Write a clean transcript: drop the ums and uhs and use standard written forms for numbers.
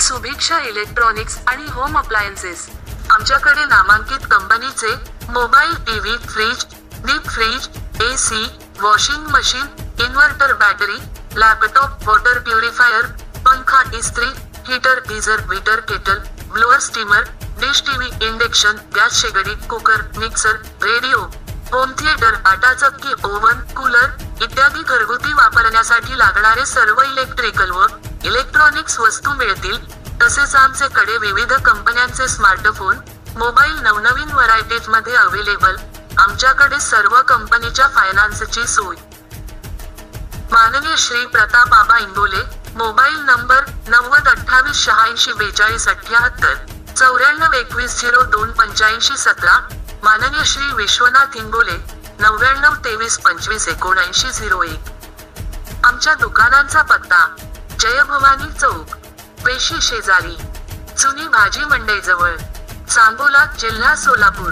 Subhiksha electronics आणि home appliances. आमच्याकडे नामांकित कंपनीचे mobile, TV, fridge, deep fridge, AC, washing machine, inverter, battery, laptop, water purifier, पंखा, इस्त्री, हीटर, गीझर, वीटर, kettle, blower, steamer, dish TV, induction, gas शेगडी, cooker, mixer, radio, home theatre, आटा चक्की, ओव्हन, कूलर इत्यादी घरगुती वापरण्यासाठी लागणारे सर्व इलेक्ट्रिकल व इलेक्ट्रॉनिक्स वस्तू मिळतील। तसेच आमच्याकडे विविध कंपन्यांचे स्मार्टफोन, मोबाईल नवनवीन व्हरायटीज मध्ये अवेलेबल। आमच्याकडे सर्व कंपनीच्या फायनान्सची सोय। माननीय श्री प्रताप आबा इंगोले, मोबाईल नंबर 9028864278 9421028517। माननीय श्री विश्वनाथ इंगोले, 9923257901। आमच्या दुकानांचा पत्ता जयभवानी चौक, वेशी शेजारी, जुनी भाजी मंडईजवळ, सांगोला, जिल्हा सोलापूर।